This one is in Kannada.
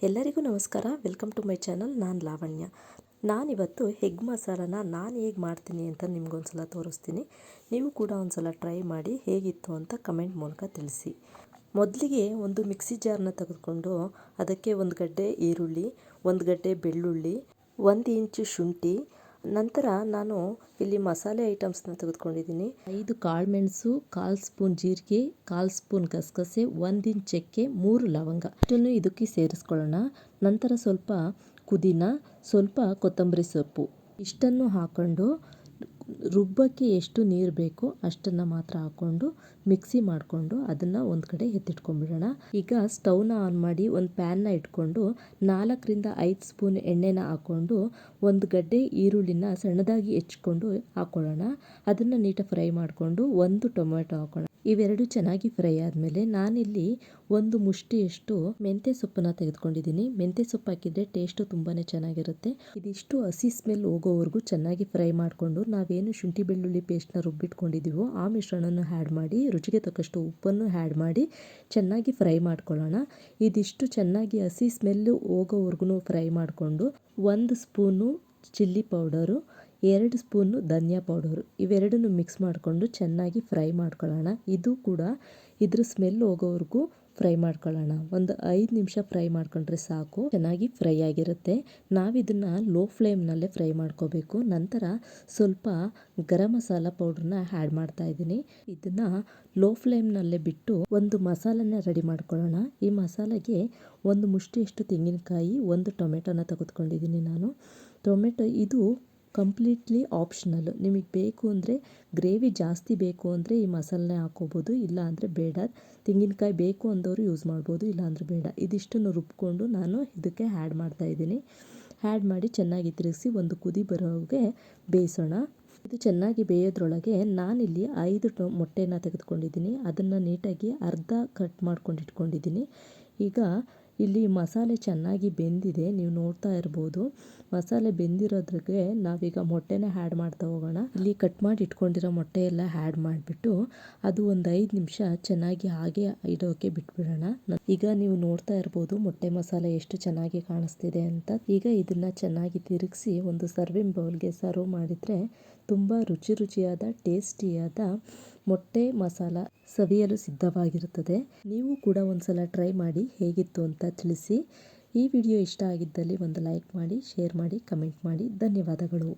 ಎಲ್ಲರಿಗೂ ನಮಸ್ಕಾರ. Welcome to my channel. ನಾನು ಲಾವಣ್ಯ. ನಾನಿವತ್ತು ಎಗ್ ಮಸಾಲಾನ ನಾನು ಹೇಗೆ ಮಾಡ್ತೀನಿ ಅಂತ ನಿಮ್ಗೊಂದ್ಸಲ ತೋರಿಸ್ತೀನಿ. ನೀವು ಕೂಡ ಒಂದ್ಸಲ ಟ್ರೈ ಮಾಡಿ ಹೇಗಿತ್ತು ಅಂತ ಕಮೆಂಟ್ ಮೂಲಕ ತಿಳಿಸಿ. ಮೊದಲಿಗೆ ಒಂದು ಮಿಕ್ಸಿ ಜಾರ್ನ ತೆಗೆದುಕೊಂಡು ಅದಕ್ಕೆ ಒಂದು ಗಡ್ಡೆ ಈರುಳ್ಳಿ, ಒಂದು ಗಡ್ಡೆ ಬೆಳ್ಳುಳ್ಳಿ, 1 ಇಂಚು ಶುಂಠಿ, ನಂತರ ನಾನು ಇಲ್ಲಿ ಮಸಾಲೆ ಐಟಮ್ಸ್ನ ತೆಗೆದುಕೊಂಡಿದ್ದೀನಿ. 5 ಕಾಳುಮೆಣಸು, 1/4 ಸ್ಪೂನ್ ಜೀರಿಗೆ, 1/4 ಸ್ಪೂನ್ ಗಸಗಸೆ, 1 ಇಂಚ್ ಚಕ್ಕೆ, 3 ಲವಂಗ ಇಷ್ಟನ್ನು ಇದಕ್ಕೆ ಸೇರಿಸ್ಕೊಳ್ಳೋಣ. ನಂತರ ಸ್ವಲ್ಪ ಪುದೀನ, ಸ್ವಲ್ಪ ಕೊತ್ತಂಬರಿ ಸೊಪ್ಪು ಇಷ್ಟನ್ನು ಹಾಕೊಂಡು ರುಬ್ಬಕ್ಕೆ ಎಷ್ಟು ನೀರು ಬೇಕೋ ಅಷ್ಟನ್ನು ಮಾತ್ರ ಹಾಕ್ಕೊಂಡು ಮಿಕ್ಸಿ ಮಾಡಿಕೊಂಡು ಅದನ್ನು ಒಂದು ಕಡೆ ಎತ್ತಿಟ್ಕೊಂಡ್ಬಿಡೋಣ. ಈಗ ಸ್ಟವ್ನ ಆನ್ ಮಾಡಿ ಒಂದು ಪ್ಯಾನ್ನ ಇಟ್ಕೊಂಡು 4ರಿಂದ 5 ಸ್ಪೂನ್ ಎಣ್ಣೆನ ಹಾಕ್ಕೊಂಡು ಒಂದು ಗಡ್ಡೆ ಈರುಳ್ಳಿನ ಸಣ್ಣದಾಗಿ ಹೆಚ್ಕೊಂಡು ಹಾಕ್ಕೊಳ್ಳೋಣ. ಅದನ್ನು ನೀಟಾಗಿ ಫ್ರೈ ಮಾಡಿಕೊಂಡು ಒಂದು ಟೊಮೆಟೊ ಹಾಕೋಣ. ಇವೆರಡು ಚೆನ್ನಾಗಿ ಫ್ರೈ ಆದಮೇಲೆ ನಾನಿಲ್ಲಿ ಒಂದು ಮುಷ್ಟಿಯಷ್ಟು ಮೆಂತ್ಯ ಸೊಪ್ಪನ್ನ ತೆಗೆದುಕೊಂಡಿದ್ದೀನಿ. ಮೆಂತ್ಯ ಸೊಪ್ಪು ಹಾಕಿದರೆ ಟೇಸ್ಟು ತುಂಬಾ ಚೆನ್ನಾಗಿರುತ್ತೆ. ಇದಿಷ್ಟು ಹಸಿ ಸ್ಮೆಲ್ ಹೋಗೋವರೆಗೂ ಚೆನ್ನಾಗಿ ಫ್ರೈ ಮಾಡಿಕೊಂಡು ನಾವೇನು ಶುಂಠಿ ಬೆಳ್ಳುಳ್ಳಿ ಪೇಸ್ಟ್ನ ರುಬ್ಬಿಟ್ಕೊಂಡಿದ್ದೀವೋ ಆ ಮಿಶ್ರಣವನ್ನು ಆ್ಯಡ್ ಮಾಡಿ ರುಚಿಗೆ ತಕ್ಕಷ್ಟು ಉಪ್ಪನ್ನು ಆ್ಯಡ್ ಮಾಡಿ ಚೆನ್ನಾಗಿ ಫ್ರೈ ಮಾಡ್ಕೊಳ್ಳೋಣ. ಇದಿಷ್ಟು ಚೆನ್ನಾಗಿ ಹಸಿ ಸ್ಮೆಲ್ಲು ಹೋಗೋವರೆಗೂ ಫ್ರೈ ಮಾಡಿಕೊಂಡು 1 ಸ್ಪೂನು ಚಿಲ್ಲಿ ಪೌಡರು, 2 ಸ್ಪೂನು ಧನಿಯಾ ಪೌಡರು ಇವೆರಡನ್ನು ಮಿಕ್ಸ್ ಮಾಡಿಕೊಂಡು ಚೆನ್ನಾಗಿ ಫ್ರೈ ಮಾಡ್ಕೊಳ್ಳೋಣ. ಇದು ಕೂಡ ಇದ್ರ ಸ್ಮೆಲ್ ಹೋಗೋವರೆಗೂ ಫ್ರೈ ಮಾಡ್ಕೊಳ್ಳೋಣ. ಒಂದು 5 ನಿಮಿಷ ಫ್ರೈ ಮಾಡ್ಕೊಂಡ್ರೆ ಸಾಕು, ಚೆನ್ನಾಗಿ ಫ್ರೈ ಆಗಿರುತ್ತೆ. ನಾವಿದನ್ನು ಲೋ ಫ್ಲೇಮ್ನಲ್ಲೇ ಫ್ರೈ ಮಾಡ್ಕೋಬೇಕು. ನಂತರ ಸ್ವಲ್ಪ ಗರಂ ಮಸಾಲ ಪೌಡ್ರನ್ನ ಆ್ಯಡ್ ಮಾಡ್ತಾ ಇದ್ದೀನಿ. ಇದನ್ನು ಲೋ ಫ್ಲೇಮ್ನಲ್ಲೇ ಬಿಟ್ಟು ಒಂದು ಮಸಾಲನ್ನ ರೆಡಿ ಮಾಡ್ಕೊಳ್ಳೋಣ. ಈ ಮಸಾಲೆಗೆ ಒಂದು ಮುಷ್ಟಿಯಷ್ಟು ತೆಂಗಿನಕಾಯಿ, ಒಂದು ಟೊಮೆಟೊನ ತೆಗೆದುಕೊಂಡಿದ್ದೀನಿ ನಾನು. ಟೊಮೆಟೊ ಇದು ಕಂಪ್ಲೀಟ್ಲಿ ಆಪ್ಷನಲ್. ನಿಮಗೆ ಬೇಕು ಅಂದರೆ ಗ್ರೇವಿ ಜಾಸ್ತಿ ಬೇಕು ಅಂದರೆ ಈ ಮಸಾಲೆ ಹಾಕೋಬೋದು, ಇಲ್ಲ ಅಂದರೆ ಬೇಡ. ತೆಂಗಿನಕಾಯಿ ಬೇಕು ಅಂದವರು ಯೂಸ್ ಮಾಡ್ಬೋದು, ಇಲ್ಲ ಅಂದರೆ ಬೇಡ. ಇದಿಷ್ಟನ್ನು ರುಬ್ಕೊಂಡು ನಾನು ಇದಕ್ಕೆ ಆ್ಯಡ್ ಮಾಡ್ತಾ ಇದ್ದೀನಿ. ಆ್ಯಡ್ ಮಾಡಿ ಚೆನ್ನಾಗಿ ತಿರುಗಿಸಿ ಒಂದು ಕುದಿ ಬರೋಗೆ ಬೇಯಿಸೋಣ. ಇದು ಚೆನ್ನಾಗಿ ಬೇಯೋದ್ರೊಳಗೆ ನಾನಿಲ್ಲಿ 5 ಮೊಟ್ಟೆನ ತೆಗೆದುಕೊಂಡಿದ್ದೀನಿ. ಅದನ್ನು ನೀಟಾಗಿ ಅರ್ಧ ಕಟ್ ಮಾಡ್ಕೊಂಡು ಇಟ್ಕೊಂಡಿದ್ದೀನಿ. ಈಗ ಇಲ್ಲಿ ಮಸಾಲೆ ಚೆನ್ನಾಗಿ ಬೆಂದಿದೆ, ನೀವು ನೋಡ್ತಾ ಇರ್ಬೋದು. ಮಸಾಲೆ ಬೆಂದಿರೋದ್ರಿಗೆ ನಾವೀಗ ಮೊಟ್ಟೆನ ಆ್ಯಡ್ ಮಾಡ್ತಾ ಹೋಗೋಣ. ಇಲ್ಲಿ ಕಟ್ ಮಾಡಿ ಇಟ್ಕೊಂಡಿರೋ ಮೊಟ್ಟೆ ಎಲ್ಲ ಆ್ಯಡ್ ಮಾಡಿಬಿಟ್ಟು ಅದು ಒಂದು 5 ನಿಮಿಷ ಚೆನ್ನಾಗಿ ಹಾಗೆ ಇಡೋಕೆ ಬಿಟ್ಬಿಡೋಣ. ಈಗ ನೀವು ನೋಡ್ತಾ ಇರ್ಬೋದು ಮೊಟ್ಟೆ ಮಸಾಲೆ ಎಷ್ಟು ಚೆನ್ನಾಗಿ ಕಾಣಿಸ್ತಿದೆ ಅಂತ. ಈಗ ಇದನ್ನು ಚೆನ್ನಾಗಿ ತಿರುಗಿಸಿ ಒಂದು ಸರ್ವಿಂಗ್ ಬೌಲ್ಗೆ ಸರ್ವ್ ಮಾಡಿದರೆ ತುಂಬ ರುಚಿಯಾದ ಟೇಸ್ಟಿಯಾದ ಮೊಟ್ಟೆ ಮಸಾಲ ಸವಿಯಲು ಸಿದ್ಧವಾಗಿರುತ್ತದೆ. ನೀವು ಕೂಡ ಒಂದ್ಸಲ ಟ್ರೈ ಮಾಡಿ ಹೇಗಿತ್ತು ಅಂತ ತಿಳಿಸಿ. ಈ ವಿಡಿಯೋ ಇಷ್ಟ ಆಗಿದ್ದಲ್ಲಿ ಒಂದು ಲೈಕ್ ಮಾಡಿ, ಶೇರ್ ಮಾಡಿ, ಕಮೆಂಟ್ ಮಾಡಿ. ಧನ್ಯವಾದಗಳು.